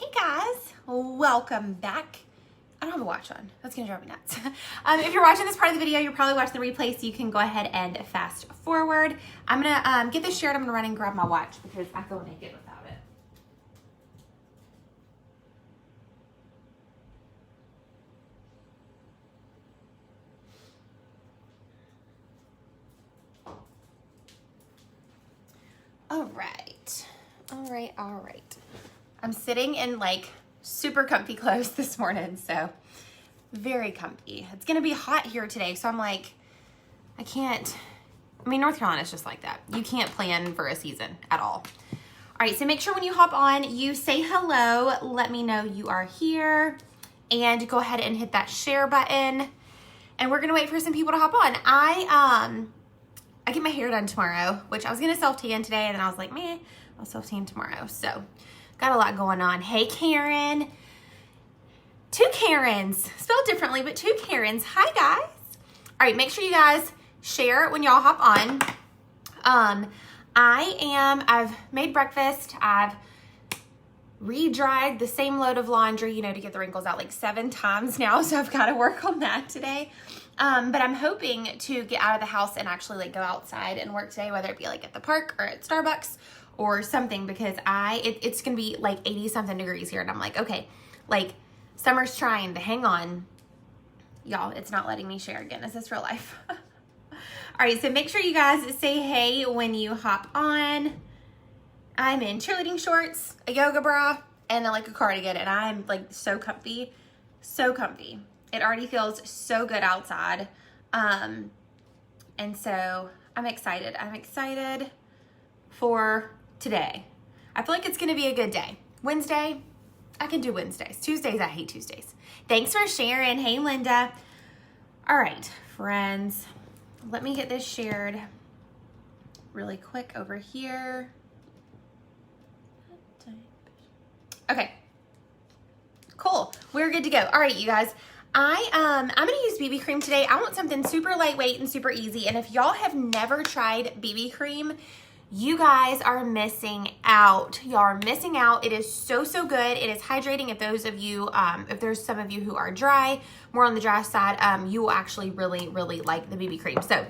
Hey guys, welcome back. I don't have a watch on. That's gonna drive me nuts. If you're watching this part of the video, you're probably watching the replay, so you can go ahead and fast forward. I'm gonna get this shared. I'm gonna run and grab my watch because I feel naked without it. All right. I'm sitting in like super comfy clothes this morning, so very comfy. It's gonna be hot here today, so I'm like, North Carolina's just like that. You can't plan for a season at all. All right, so make sure when you hop on, you say hello, let me know you are here, and go ahead and hit that share button. And we're gonna wait for some people to hop on. I get my hair done tomorrow, which I was gonna self-tan today, and then I was like, meh, I'll self-tan tomorrow. So got a lot going on. Hey, Karen. Two Karens, spelled differently, but two Karens. Hi, guys. All right, make sure you guys share when y'all hop on. I've made breakfast. I've re-dried the same load of laundry, to get the wrinkles out like 7 times now. So I've got to work on that today. But I'm hoping to get out of the house and actually like go outside and work today, whether it be like at the park or at Starbucks or something, because it's going to be like 80 something degrees here. And I'm like, okay, like summer's trying to hang on. Y'all, it's not letting me share again. Is this real life? All right, so make sure you guys say hey when you hop on. I'm in cheerleading shorts, a yoga bra, and like a cardigan, and I'm like so comfy, so comfy. It already feels so good outside. And so I'm excited. I'm excited for today. I feel like it's gonna be a good day. Wednesday, I can do Wednesdays. Tuesdays, I hate Tuesdays. Thanks for sharing. Hey, Linda. All right, friends, let me get this shared really quick over here. Okay, cool. We're good to go. All right, you guys. I'm gonna use BB cream today. I want something super lightweight and super easy. And if y'all have never tried BB cream, you guys are missing out. Y'all are missing out. It is so, so good. It is hydrating. If those of you, if there's some of you who are dry, more on the dry side, you will actually really, really like the BB cream. So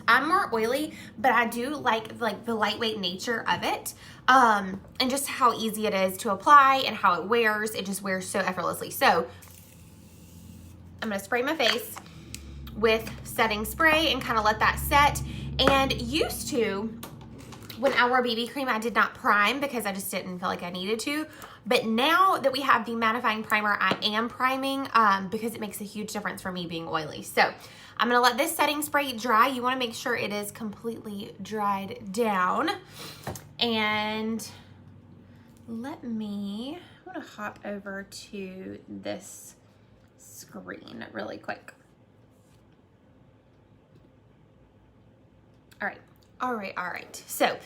I'm more oily, but I do like the lightweight nature of it. And just how easy it is to apply and how it wears. It just wears so effortlessly. So I'm gonna spray my face with setting spray and kind of let that set. And used to, when I wore BB cream, I did not prime because I just didn't feel like I needed to. But now that we have the mattifying primer, I am priming because it makes a huge difference for me being oily. So I'm gonna let this setting spray dry. You wanna make sure it is completely dried down. And I'm gonna hop over to this screen really quick. All right. So,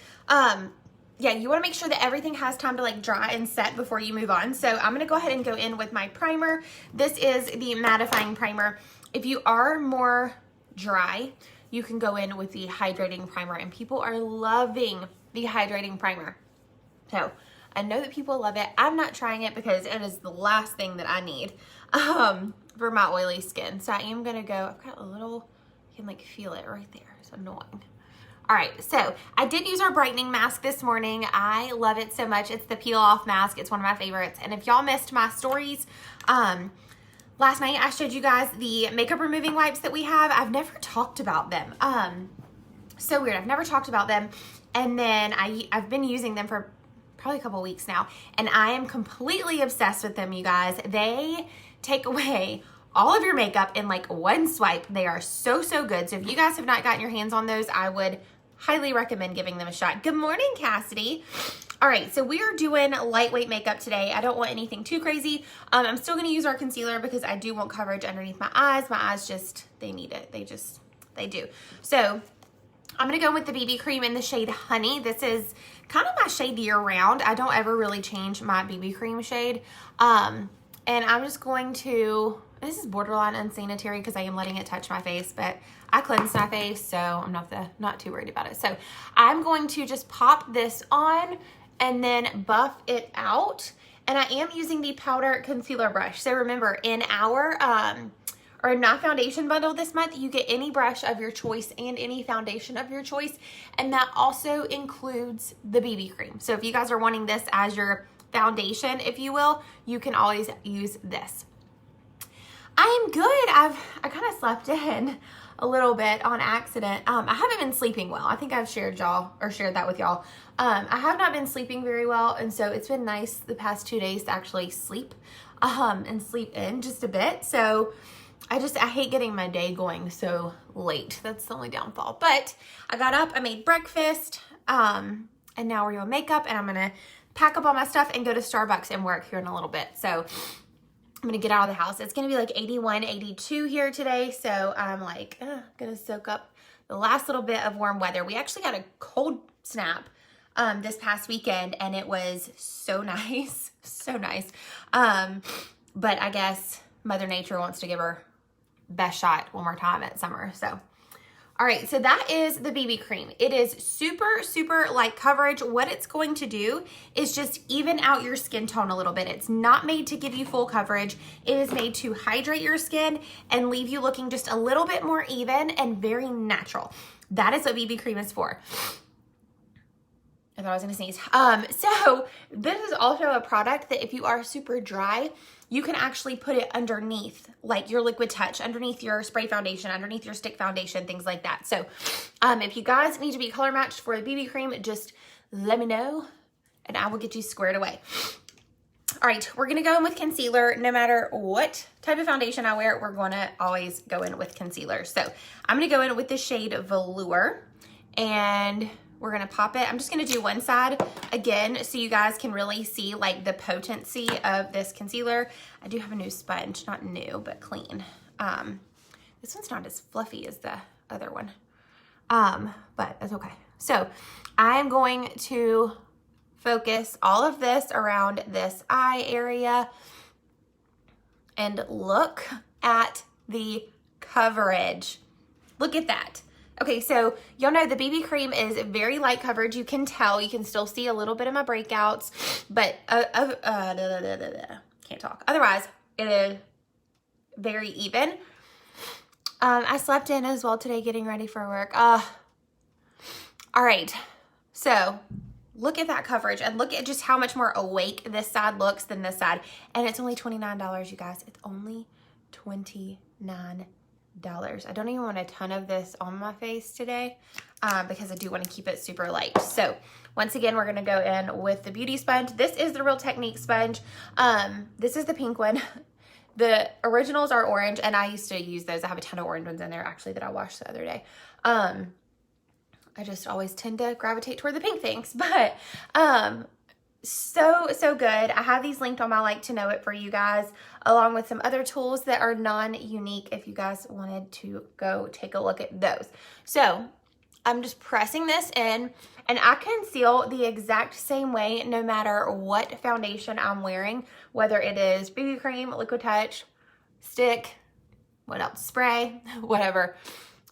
yeah, you want to make sure that everything has time to like dry and set before you move on. So I'm going to go ahead and go in with my primer. This is the mattifying primer. If you are more dry, you can go in with the hydrating primer, and people are loving the hydrating primer. So I know that people love it. I'm not trying it because it is the last thing that I need for my oily skin. So I am going to go, I've got a little, you can like feel it right there. It's annoying. All right, so I did use our brightening mask this morning. I love it so much. It's the peel off mask. It's one of my favorites. And if y'all missed my stories, last night I showed you guys the makeup removing wipes that we have. I've never talked about them. So weird. I've never talked about them. And then I've been using them for probably a couple weeks now, and I am completely obsessed with them, you guys. They take away all of your makeup in like one swipe. They are so, so good. So if you guys have not gotten your hands on those, I would highly recommend giving them a shot. Good morning, Cassidy. All right, so we are doing lightweight makeup today. I don't want anything too crazy. I'm still gonna use our concealer because I do want coverage underneath my eyes. My eyes just, they need it. They do. So I'm gonna go with the BB cream in the shade Honey. This is kind of my shade year round. I don't ever really change my BB cream shade. And I'm just going to, this is borderline unsanitary because I am letting it touch my face, but I cleansed my face, so I'm not too worried about it. So I'm going to just pop this on and then buff it out. And I am using the powder concealer brush. So remember, in our or in my foundation bundle this month, you get any brush of your choice and any foundation of your choice. And that also includes the BB cream. So if you guys are wanting this as your foundation, if you will, you can always use this. I am good. I kind of slept in a little bit on accident. I haven't been sleeping well. I think I've shared that with y'all. I have not been sleeping very well, and so it's been nice the past 2 days to actually sleep and sleep in just a bit. So I hate getting my day going so late. That's the only downfall. But I got up, I made breakfast, and now we're doing makeup, and I'm gonna pack up all my stuff and go to Starbucks and work here in a little bit. So I'm gonna get out of the house. It's gonna be like 81, 82 here today. So I'm like, gonna soak up the last little bit of warm weather. We actually got a cold snap this past weekend, and it was so nice, so nice. But I guess Mother Nature wants to give her best shot one more time at summer. So, all right, so that is the BB cream. It is super, super light coverage. What it's going to do is just even out your skin tone a little bit. It's not made to give you full coverage. It is made to hydrate your skin and leave you looking just a little bit more even and very natural. That is what BB cream is for. I thought I was gonna sneeze. So this is also a product that if you are super dry, you can actually put it underneath, like your Liquid Touch, underneath your spray foundation, underneath your stick foundation, things like that. So if you guys need to be color matched for the BB cream, just let me know and I will get you squared away. All right, we're gonna go in with concealer. No matter what type of foundation I wear, we're gonna always go in with concealer. So I'm gonna go in with the shade Velour, and we're gonna pop it. I'm just gonna do one side again so you guys can really see like the potency of this concealer. I do have a new sponge, not new, but clean. This one's not as fluffy as the other one, but that's okay. So I'm going to focus all of this around this eye area, and look at the coverage. Look at that. Okay, so y'all know the BB cream is very light coverage. You can tell, you can still see a little bit of my breakouts, but can't talk. Otherwise, it is very even. I slept in as well today getting ready for work. All right, so look at that coverage and look at just how much more awake this side looks than this side. And it's only $29, you guys. It's only $29. I don't even want a ton of this on my face today because I do want to keep it super light. So once again, we're going to go in with the beauty sponge. This is the Real Technique sponge. This is the pink one. The originals are orange, and I used to use those. I have a ton of orange ones in there actually that I washed the other day. I just always tend to gravitate toward the pink things, but so good. I have these linked on my Like to Know It for you guys, along with some other tools that are non-unique if you guys wanted to go take a look at those. So I'm just pressing this in, and I conceal the exact same way no matter what foundation I'm wearing, whether it is BB cream, Liquid Touch, stick, what else, spray, whatever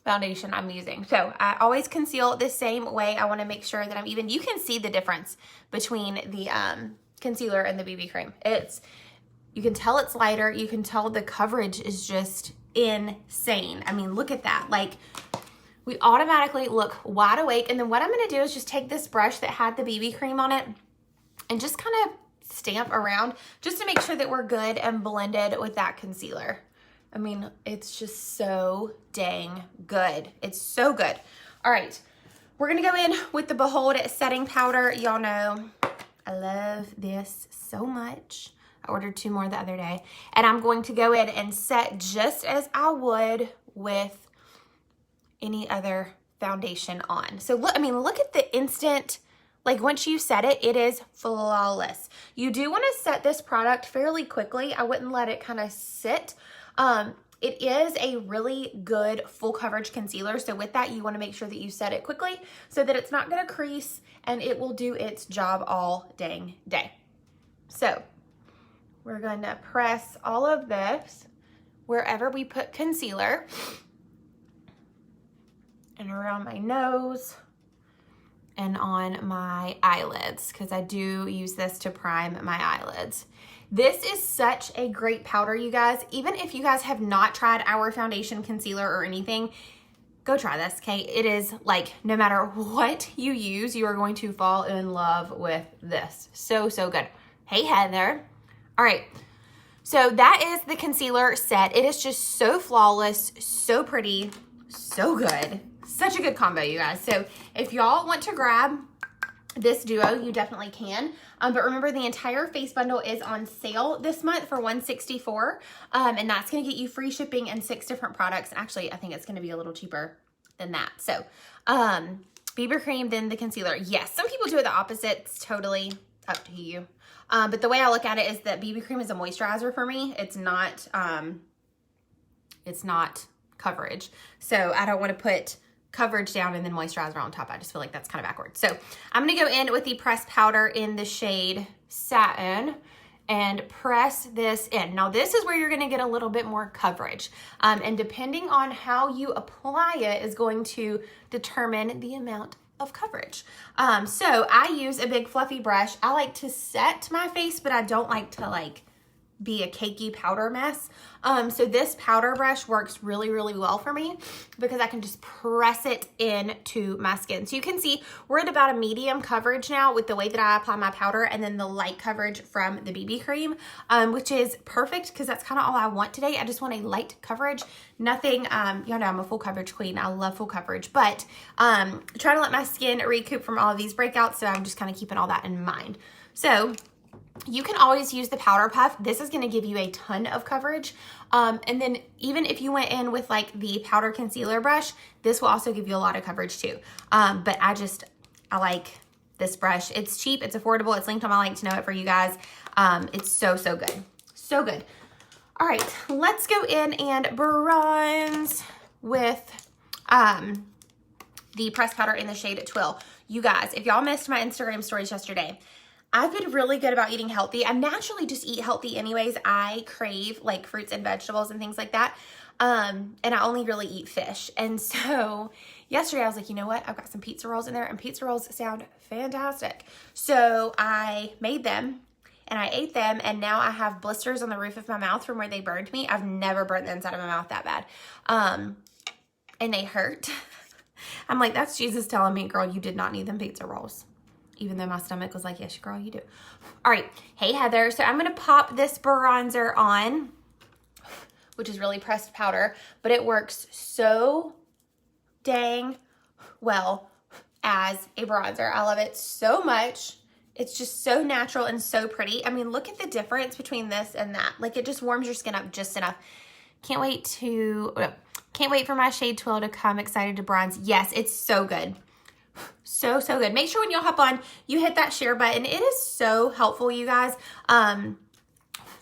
foundation I'm using. So I always conceal the same way. I want to make sure that I'm even. You can see the difference between the concealer and the BB cream. You can tell it's lighter. You can tell the coverage is just insane. I mean, look at that. Like, we automatically look wide awake. And then what I'm going to do is just take this brush that had the BB cream on it and just kind of stamp around just to make sure that we're good and blended with that concealer. I mean, it's just so dang good. It's so good. All right, we're gonna go in with the Behold setting powder. Y'all know I love this so much. I ordered 2 more the other day, and I'm going to go in and set just as I would with any other foundation on. So look, I mean, look at the instant, like once you set it, it is flawless. You do want to set this product fairly quickly. I wouldn't let it kind of sit. It is a really good full coverage concealer. So with that, you want to make sure that you set it quickly so that it's not going to crease and it will do its job all dang day. So we're going to press all of this wherever we put concealer and around my nose and on my eyelids, because I do use this to prime my eyelids. This is such a great powder, you guys. Even if you guys have not tried our foundation, concealer, or anything, go try this, okay? It is like, no matter what you use, you are going to fall in love with this. So, so good. Hey, Heather. All right. So that is the concealer set. It is just so flawless, so pretty, so good. Such a good combo, you guys. So if y'all want to grab this duo, you definitely can. But remember, the entire face bundle is on sale this month for $164. And that's going to get you free shipping and 6 different products. Actually, I think it's going to be a little cheaper than that. So BB cream, then the concealer. Yes, some people do it the opposite. It's totally up to you. But the way I look at it is that BB cream is a moisturizer for me. It's not coverage. So I don't want to put coverage down and then moisturizer on top. I just feel like that's kind of backwards. So I'm going to go in with the pressed powder in the shade Satin and press this in. Now this is where you're going to get a little bit more coverage. And depending on how you apply it is going to determine the amount of coverage. So I use a big fluffy brush. I like to set my face, but I don't like to like be a cakey powder mess. So this powder brush works really, really well for me because I can just press it into my skin. So you can see we're at about a medium coverage now with the way that I apply my powder, and then the light coverage from the BB cream, which is perfect because that's kind of all I want today. I just want a light coverage, nothing, y'all know I'm a full coverage queen. I love full coverage, but trying to let my skin recoup from all of these breakouts. So I'm just kind of keeping all that in mind. So you can always use the powder puff. This is going to give you a ton of coverage. And then even if you went in with like the powder concealer brush, this will also give you a lot of coverage too. But I like this brush. It's cheap, it's affordable, it's linked on my link to know it for you guys. It's so, so good. So good. All right, let's go in and bronze with the pressed powder in the shade Twill. You guys, if y'all missed my Instagram stories yesterday, I've been really good about eating healthy. I naturally just eat healthy anyways. I crave like fruits and vegetables and things like that. And I only really eat fish. And so yesterday I was like, you know what? I've got some pizza rolls in there and pizza rolls sound fantastic. So I made them and I ate them, and now I have blisters on the roof of my mouth from where they burned me. I've never burnt the inside of my mouth that bad. And they hurt. I'm like, that's Jesus telling me, girl, you did not need them pizza rolls. Even though my stomach was like, yes, girl, you do. All right. Hey, Heather. So I'm going to pop this bronzer on, which is really pressed powder, but it works so dang well as a bronzer. I love it so much. It's just so natural and so pretty. I mean, look at the difference between this and that. Like, it just warms your skin up just enough. Can't wait for my shade Twill to come. Excited to bronze. Yes, it's so good. So, so good. Make sure when y'all hop on, you hit that share button. It is so helpful, you guys.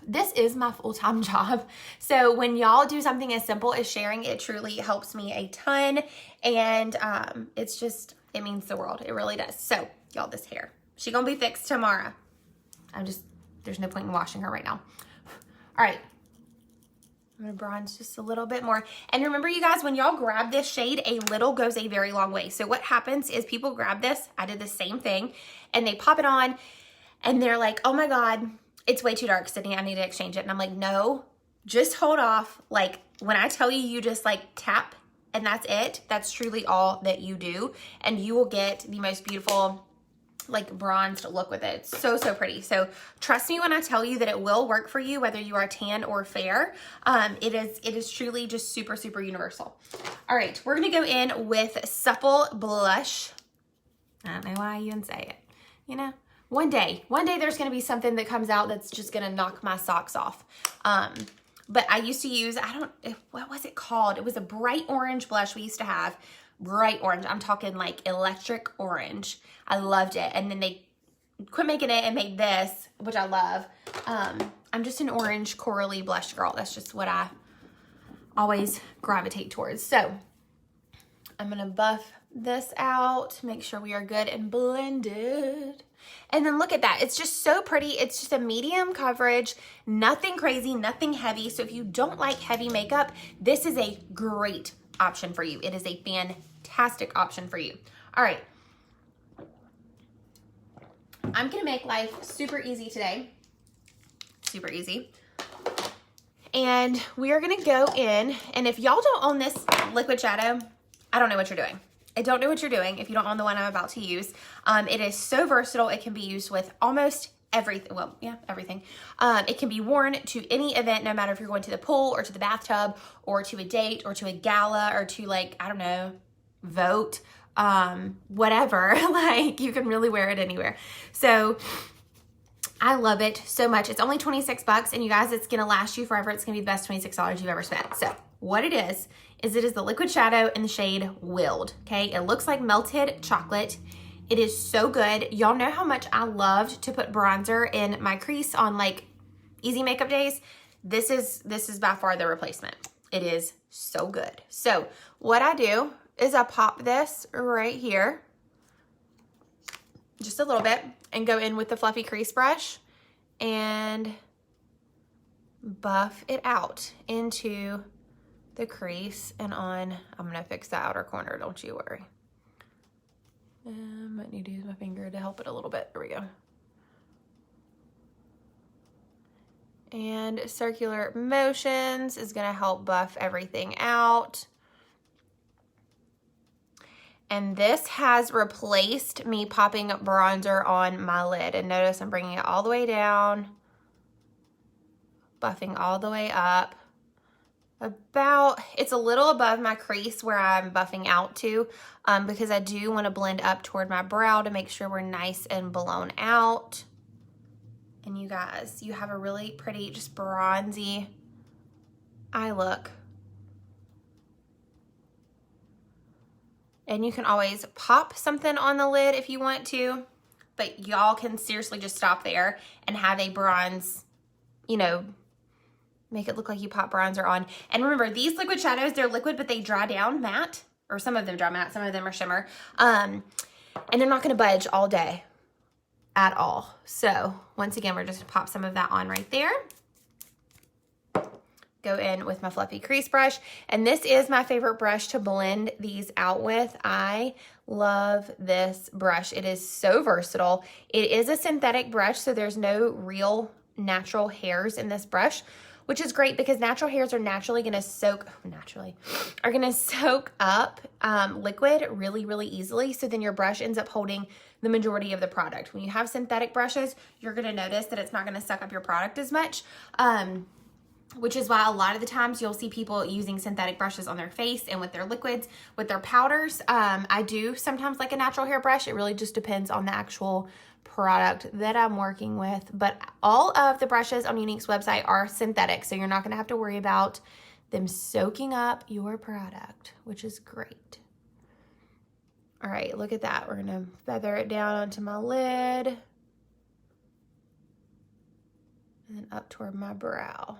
This is my full-time job. So when y'all do something as simple as sharing, it truly helps me a ton. And it means the world. It really does. So y'all, this hair, she gonna be fixed tomorrow. There's no point in washing her right now. All right. I'm gonna bronze just a little bit more. And remember, you guys, when y'all grab this shade, a little goes a very long way. So what happens is people grab this, I did the same thing, and they pop it on and they're like, oh my God, it's way too dark, Sydney, I need to exchange it. And I'm like, no, just hold off. Like, when I tell you, you just like tap and that's it. That's truly all that you do. And you will get the most beautiful like bronzed look with it. It's so, so pretty. So trust me when I tell you that it will work for you, whether you are tan or fair. It is truly just super, super universal. All right, we're gonna go in with Supple Blush. I don't know why I even say it. You know, one day there's gonna be something that comes out that's just gonna knock my socks off. But I used to use, what was it called? It was a bright orange blush we used to have. Bright orange. I'm talking like electric orange. I loved it. And then they quit making it and made this, which I love. I'm just an orange corally blush girl. That's just what I always gravitate towards. So I'm going to buff this out, make sure we are good and blended. And then look at that. It's just so pretty. It's just a medium coverage, nothing crazy, nothing heavy. So if you don't like heavy makeup, this is a great option for you. It is a fantastic option for you. All right. I'm gonna make life super easy today. Super easy. And we are gonna go in, and if y'all don't own this liquid shadow, I don't know what you're doing. I don't know what you're doing if you don't own the one I'm about to use. It is so versatile. It can be used with almost everything. Well, yeah, everything. It can be worn to any event, no matter if you're going to the pool or to the bathtub or to a date or to a gala or to, like, I don't know, vote, whatever. Like, you can really wear it anywhere. So I love it so much. It's only 26 bucks, and you guys, it's gonna last you forever. It's gonna be the best $26 you've ever spent. So what it is it is the liquid shadow in the shade Willed, okay? It looks like melted chocolate. It is so good. Y'all know how much I loved to put bronzer in my crease on, like, easy makeup days. This is by far the replacement. It is so good. So what I do is I pop this right here, just a little bit, and go in with the fluffy crease brush and buff it out into the crease and on. I'm gonna fix the outer corner, don't you worry. Might need to use my finger to help it a little bit. There we go. And circular motions is gonna help buff everything out. And this has replaced me popping bronzer on my lid. And notice I'm bringing it all the way down, buffing all the way up. It's a little above my crease where I'm buffing out to, because I do want to blend up toward my brow to make sure we're nice and blown out. And you guys, you have a really pretty, just bronzy eye look. And you can always pop something on the lid if you want to, but y'all can seriously just stop there and have a bronze, you know, make it look like you pop bronzer on. And remember, these liquid shadows, they're liquid, but they dry down matte, or some of them dry matte, some of them are shimmer. And they're not gonna budge all day at all. So once again, we're just gonna pop some of that on right there. Go in with my fluffy crease brush. And this is my favorite brush to blend these out with. I love this brush. It is so versatile. It is a synthetic brush, so there's no real natural hairs in this brush, which is great because natural hairs are naturally gonna soak up liquid really, really easily. So then your brush ends up holding the majority of the product. When you have synthetic brushes, you're gonna notice that it's not gonna suck up your product as much. Which is why a lot of the times you'll see people using synthetic brushes on their face and with their liquids, with their powders. I do sometimes like a natural hair brush. It really just depends on the actual product that I'm working with. But all of the brushes on Younique's website are synthetic, so you're not gonna have to worry about them soaking up your product, which is great. All right, look at that. We're gonna feather it down onto my lid and then up toward my brow.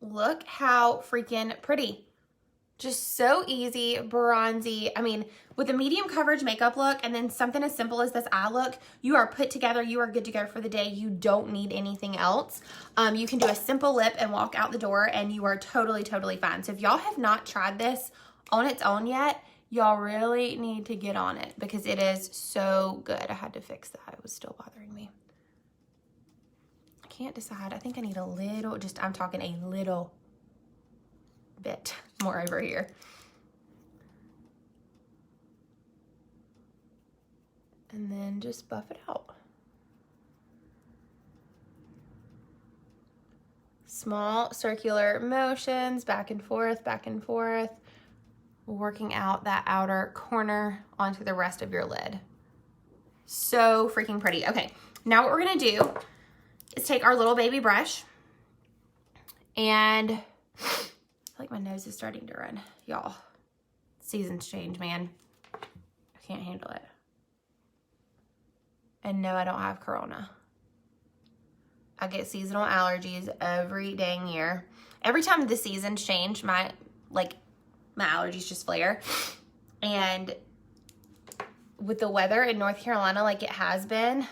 Look how freaking pretty. Just so easy, bronzy. I mean, with a medium coverage makeup look and then something as simple as this eye look, you are put together, you are good to go for the day. You don't need anything else. You can do a simple lip and walk out the door and you are totally, totally fine. So if y'all have not tried this on its own yet, y'all really need to get on it because it is so good. I had to fix that. It was still bothering me. Can't decide. I think I need a little, I'm talking a little bit more over here. And then just buff it out. Small circular motions, back and forth, working out that outer corner onto the rest of your lid. So freaking pretty. Okay, now what we're gonna do is take our little baby brush and I feel like my nose is starting to run. Y'all, seasons change, man. I can't handle it. And no, I don't have corona. I get seasonal allergies every dang year. Every time the seasons change, my allergies just flare. And with the weather in North Carolina like it has been,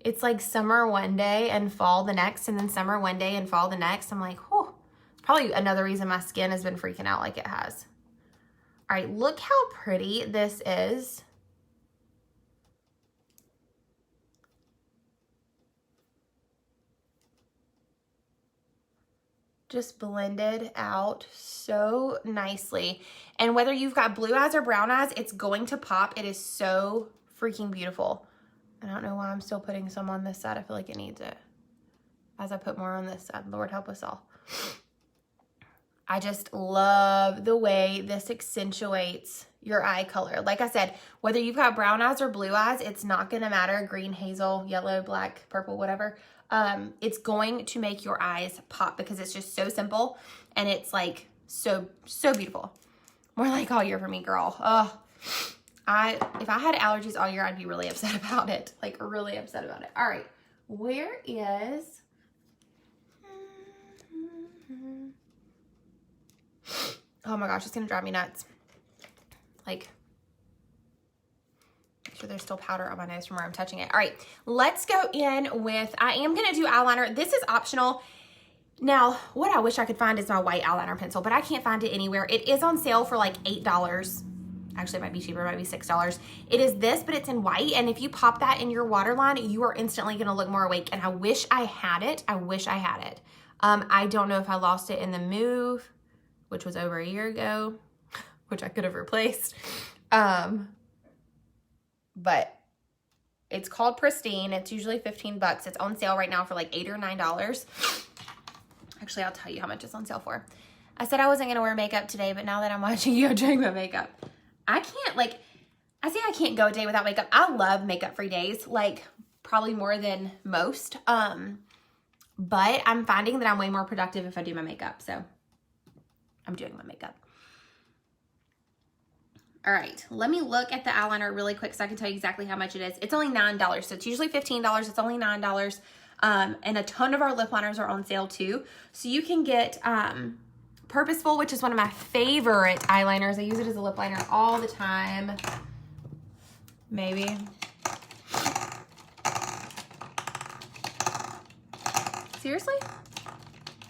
it's like summer one day and fall the next, and then summer one day and fall the next. I'm like, whew. Probably another reason my skin has been freaking out like it has. All right, look how pretty this is. just blended out so nicely. And whether you've got blue eyes or brown eyes, it's going to pop. It is so freaking beautiful. I don't know why I'm still putting some on this side. I feel like it needs it. As I put more on this side, Lord help us all. I just love the way this accentuates your eye color. Like I said, whether you've got brown eyes or blue eyes, it's not gonna matter. Green, hazel, yellow, black, purple, whatever. It's going to make your eyes pop because it's just so simple and it's like so beautiful. More like all year for me, girl. Oh, if I had allergies all year, I'd be really upset about it. Like really upset about it. All right, where is... Oh my gosh, it's gonna drive me nuts. Like, make sure there's still powder on my nose from where I'm touching it. All right, let's go in with, I am gonna do eyeliner. This is optional. Now, what I wish I could find is my white eyeliner pencil, but I can't find it anywhere. It is on sale for like $8. Actually, it might be cheaper, it might be $6. It is this, but it's in white, and if you pop that in your waterline, you are instantly gonna look more awake, and I wish I had it. I wish I had it. I don't know if I lost it in the move, which was over a year ago, which I could have replaced. But it's called Pristine. It's usually 15 bucks. It's on sale right now for like $8 or $9. Actually, I'll tell you how much it's on sale for. I said I wasn't gonna wear makeup today, but now that I'm watching you doing my makeup, I can't, like, I say I can't go a day without makeup. I love makeup-free days, like probably more than most. But I'm finding that I'm way more productive if I do my makeup, so I'm doing my makeup. All right, let me look at the eyeliner really quick so I can tell you exactly how much it is. It's only $9, so it's usually $15. It's only $9. And a ton of our lip liners are on sale too. So you can get Purposeful, which is one of my favorite eyeliners. I use it as a lip liner all the time. Maybe. Seriously?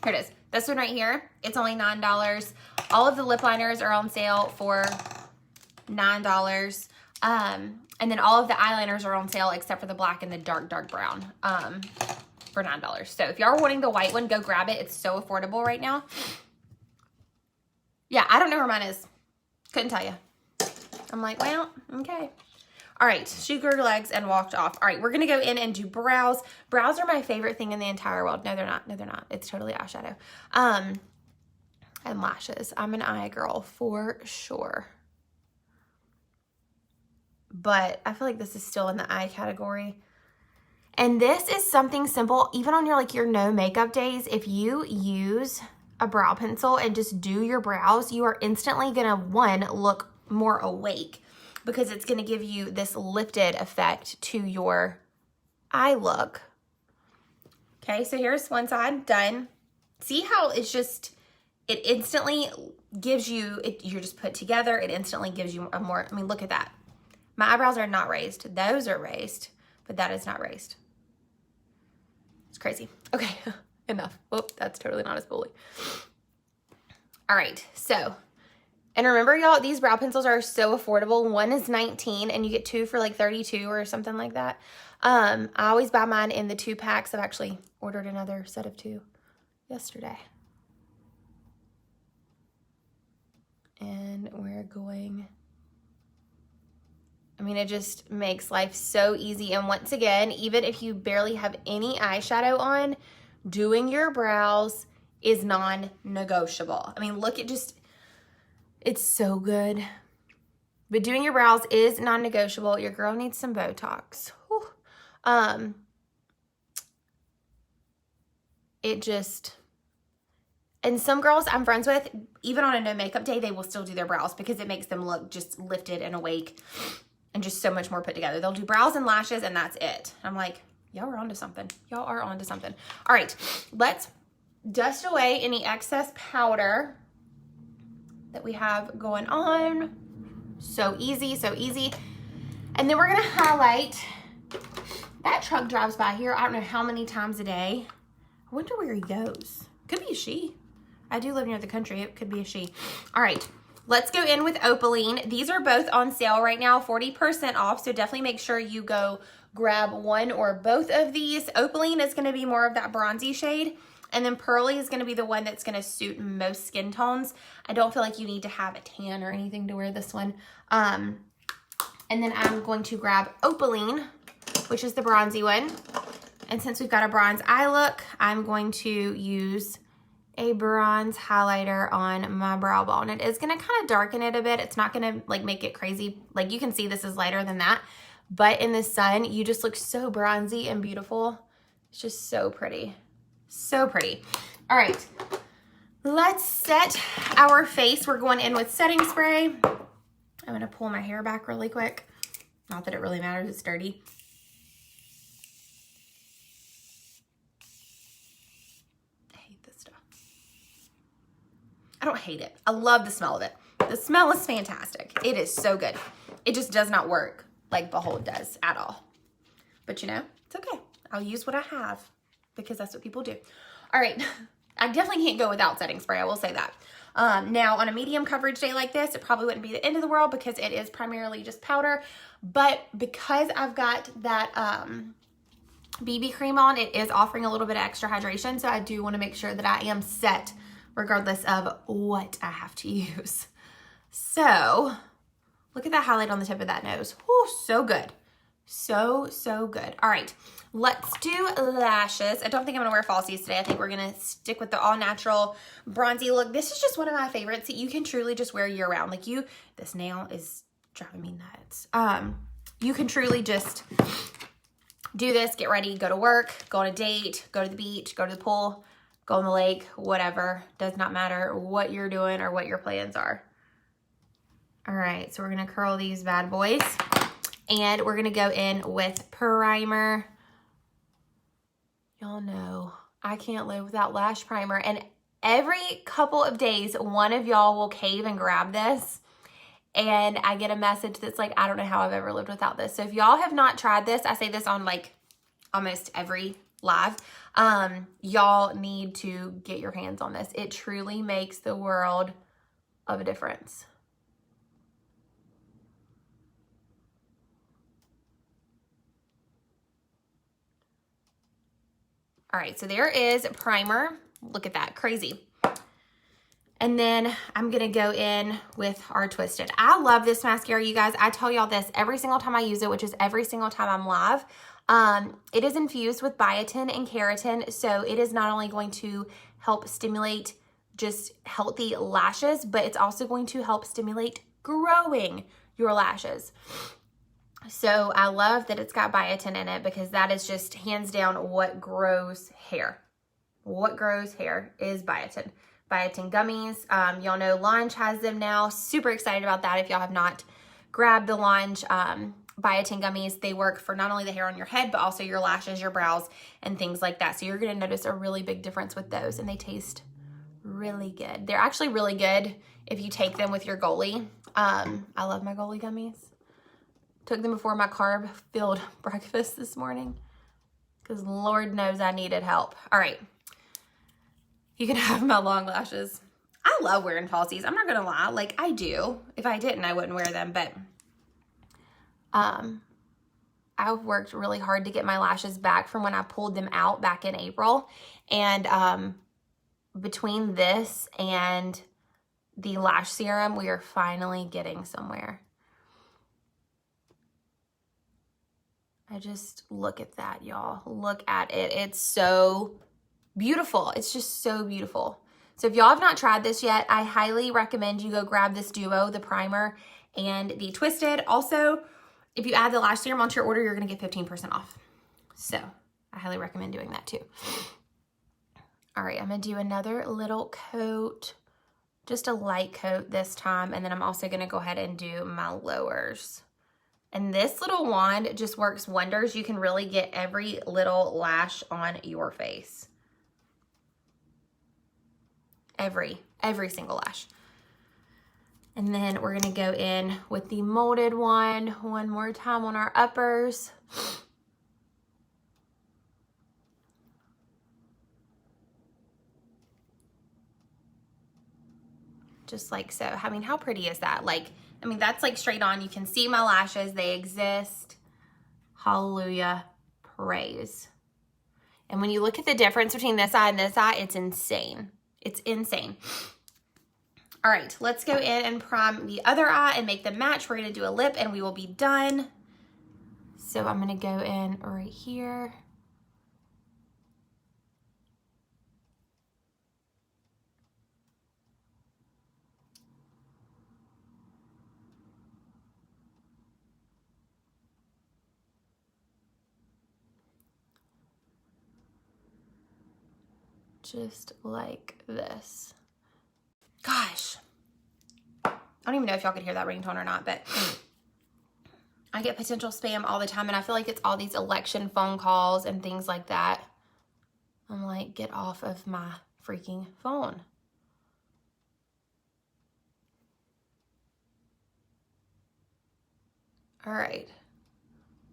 Here it is. This one right here, it's only $9. All of the lip liners are on sale for $9. And then all of the eyeliners are on sale except for the black and the dark brown for $9. So if y'all are wanting the white one, go grab it. It's so affordable right now. Yeah, I don't know where mine is. Couldn't tell you. I'm like, well, okay. All right, she grew her legs and walked off. All right, we're gonna go in and do brows. Brows are my favorite thing in the entire world. No, they're not. No, they're not. It's totally eyeshadow. And lashes. I'm an eye girl for sure. But I feel like this is still in the eye category. And this is something simple, even on your no makeup days. If you use a brow pencil and just do your brows, you are instantly gonna, one, look more awake because it's gonna give you this lifted effect to your eye look. Okay, so here's one side done. See how it's just, it instantly gives you, you're just put together, it instantly gives you a more, I mean, look at that. My eyebrows are not raised. Those are raised, but that is not raised. It's crazy. Okay, enough. Whoop, that's totally not a spoolie. All right, so, and remember y'all, these brow pencils are so affordable. One is $19 and you get two for like $32 or something like that. I always buy mine in the 2 packs. I've actually ordered another set of 2 yesterday. And we're going, I mean, it just makes life so easy. And once again, even if you barely have any eyeshadow on, doing your brows is non-negotiable. I mean, look at just, it's so good. But doing your brows is non-negotiable. Your girl needs some Botox. Whew. It just, and some girls I'm friends with, even on a no makeup day, they will still do their brows because it makes them look just lifted and awake and just so much more put together. They'll do brows and lashes and that's it. I'm like, y'all are onto something. Y'all are onto something. All right, let's dust away any excess powder that we have going on. So easy, so easy. And then we're gonna highlight. That truck drives by here, I don't know how many times a day. I wonder where he goes. Could be a she. I do live near the country. It could be a she. All right, let's go in with Opaline. These are both on sale right now, 40% off. So definitely make sure you go grab one or both of these. Opaline is gonna be more of that bronzy shade. And then Pearly is going to be the one that's going to suit most skin tones. I don't feel like you need to have a tan or anything to wear this one. And then I'm going to grab Opaline, which is the bronzy one. And since we've got a bronze eye look, I'm going to use a bronze highlighter on my brow bone. It is going to kind of darken it a bit. It's not going to like make it crazy. Like you can see this is lighter than that. But in the sun, you just look so bronzy and beautiful. It's just so pretty. So pretty. All right, let's set our face. We're going in with setting spray. I'm gonna pull my hair back really quick. Not that it really matters, it's dirty. I hate this stuff. I don't hate it. I love the smell of it. The smell is fantastic. It is so good. It just does not work like Behold does at all. But you know, it's okay. I'll use what I have, because that's what people do. All right, I definitely can't go without setting spray, I will say that. Now, on a medium coverage day like this, it probably wouldn't be the end of the world because it is primarily just powder. But because I've got that BB cream on, it is offering a little bit of extra hydration. So I do want to make sure that I am set regardless of what I have to use. So, look at that highlight on the tip of that nose. Oh, so good. So, so good. All right, let's do lashes. I don't think I'm gonna wear falsies today. I think we're gonna stick with the all natural bronzy look. This is just one of my favorites that you can truly just wear year round. Like this nail is driving me nuts. You can truly just do this, get ready, go to work, go on a date, go to the beach, go to the pool, go on the lake, whatever. Does not matter what you're doing or what your plans are. All right, so we're gonna curl these bad boys. And we're gonna go in with primer. Y'all know I can't live without lash primer. And every couple of days, one of y'all will cave and grab this. And I get a message that's like, I don't know how I've ever lived without this. So if y'all have not tried this, I say this on like almost every live, y'all need to get your hands on this. It truly makes the world of a difference. All right, so there is primer. Look at that, crazy. And then I'm gonna go in with our Twisted. I love this mascara, you guys. I tell y'all this every single time I use it, which is every single time I'm live. It is infused with biotin and keratin, so it is not only going to help stimulate just healthy lashes, but it's also going to help stimulate growing your lashes. So I love that it's got biotin in it because that is just hands down what grows hair. What grows hair is biotin. Biotin gummies. Y'all know Launch has them now. Super excited about that. If y'all have not grabbed the Launch biotin gummies, they work for not only the hair on your head, but also your lashes, your brows, and things like that. So you're going to notice a really big difference with those, and they taste really good. They're actually really good if you take them with your Goli. I love my Goli gummies. Took them before my carb-filled breakfast this morning because Lord knows I needed help. All right. You can have my long lashes. I love wearing falsies. I'm not going to lie. Like, I do. If I didn't, I wouldn't wear them. But I've worked really hard to get my lashes back from when I pulled them out back in April. And between this and the lash serum, we are finally getting somewhere. I just look at that, y'all. Look at it. It's so beautiful. It's just so beautiful. So if y'all have not tried this yet, I highly recommend you go grab this duo, the primer and the Twisted. Also, if you add the lash serum onto your order, you're going to get 15% off. So I highly recommend doing that too. All right, I'm going to do another little coat, just a light coat this time. And then I'm also going to go ahead and do my lowers. And this little wand just works wonders. You can really get every little lash on your face. Every single lash. And then we're gonna go in with the molded one more time on our uppers. Just like so. I mean, how pretty is that? Like, I mean, that's like straight on. You can see my lashes. They exist. Hallelujah. Praise. And when you look at the difference between this eye and this eye, it's insane. It's insane. All right, let's go in and prime the other eye and make them match. We're gonna do a lip and we will be done. So I'm gonna go in right here. Just like this. Gosh, I don't even know if y'all could hear that ringtone or not, but I get potential spam all the time, and I feel like it's all these election phone calls and things like that. I'm like, get off of my freaking phone. All right,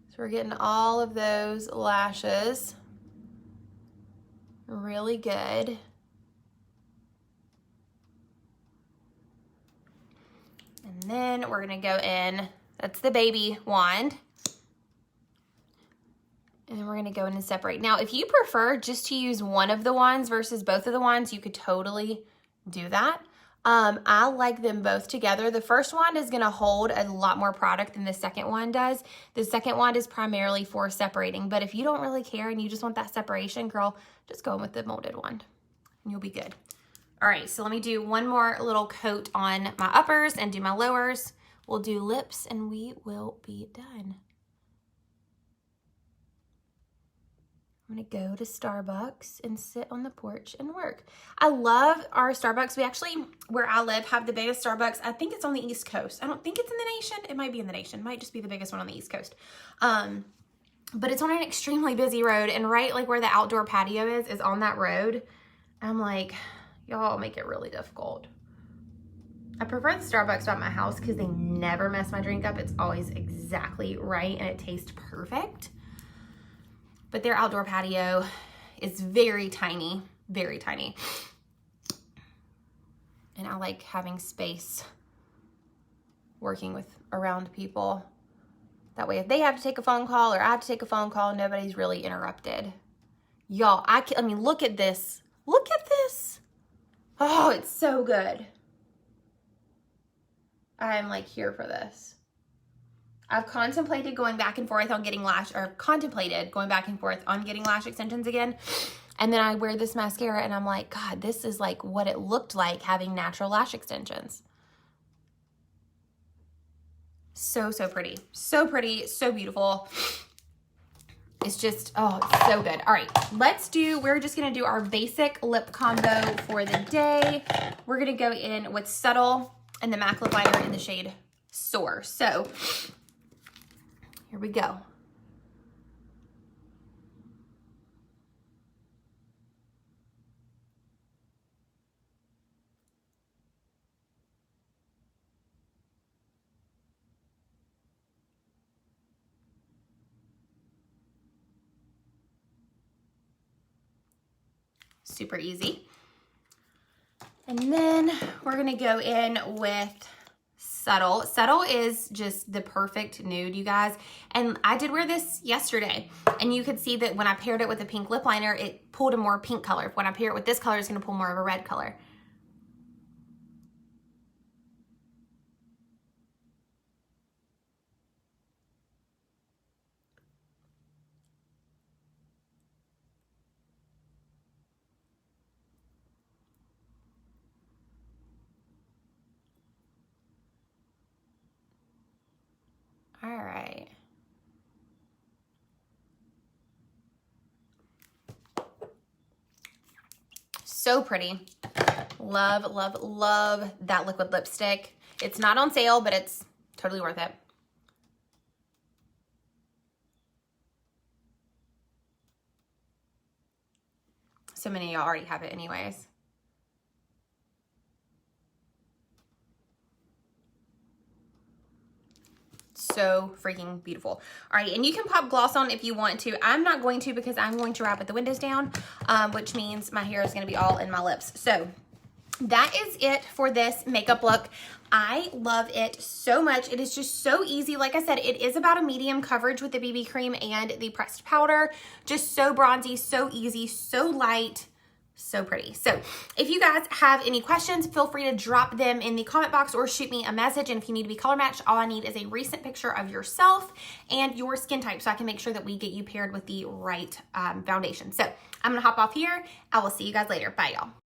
so we're getting all of those lashes really good. And then we're gonna go in, that's the baby wand. And then we're gonna go in and separate. Now, if you prefer just to use one of the wands versus both of the wands, you could totally do that. I like them both together. The first wand is gonna hold a lot more product than the second one does. The second wand is primarily for separating, but if you don't really care and you just want that separation, girl, just go in with the molded wand and you'll be good. All right, so let me do one more little coat on my uppers and do my lowers. We'll do lips and we will be done. I'm gonna go to Starbucks and sit on the porch and work. I love our Starbucks. We actually, where I live, have the biggest Starbucks. I think it's on the East Coast. I don't think it's in the nation. It might be in the nation. It might just be the biggest one on the East Coast. But it's on an extremely busy road, and right like where the outdoor patio is on that road. I'm like, y'all make it really difficult. I prefer the Starbucks by my house because they never mess my drink up. It's always exactly right and it tastes perfect. But their outdoor patio is very tiny, very tiny. And I like having space working with around people. That way if they have to take a phone call or I have to take a phone call, nobody's really interrupted. Y'all, I mean, look at this. Look at this. Oh, it's so good. I'm like here for this. I've contemplated going back and forth on getting lash extensions again. And then I wear this mascara and I'm like, God, this is like what it looked like having natural lash extensions. So, so pretty. So pretty, so beautiful. It's just, oh, it's so good. All right, we're just gonna do our basic lip combo for the day. We're gonna go in with Subtle and the MAC lip liner in the shade Soar. So, here we go. Super easy. And then we're gonna go in with Subtle. Subtle is just the perfect nude, you guys. And I did wear this yesterday, and you could see that when I paired it with a pink lip liner, it pulled a more pink color. When I pair it with this color, it's gonna pull more of a red color. All right. So pretty. Love, love, love that liquid lipstick. It's not on sale, but it's totally worth it. So many of y'all already have it anyways. So freaking beautiful. All right, and you can pop gloss on if you want to. I'm not going to because I'm going to wrap with the windows down, which means my hair is gonna be all in my lips. So that is it for this makeup look. I love it so much. It is just so easy. Like I said, it is about a medium coverage with the BB cream and the pressed powder. Just so bronzy, so easy, so light, so pretty. So if you guys have any questions, feel free to drop them in the comment box or shoot me a message. And if you need to be color matched, all I need is a recent picture of yourself and your skin type so I can make sure that we get you paired with the right foundation. So I'm going to hop off here. I will see you guys later. Bye, y'all.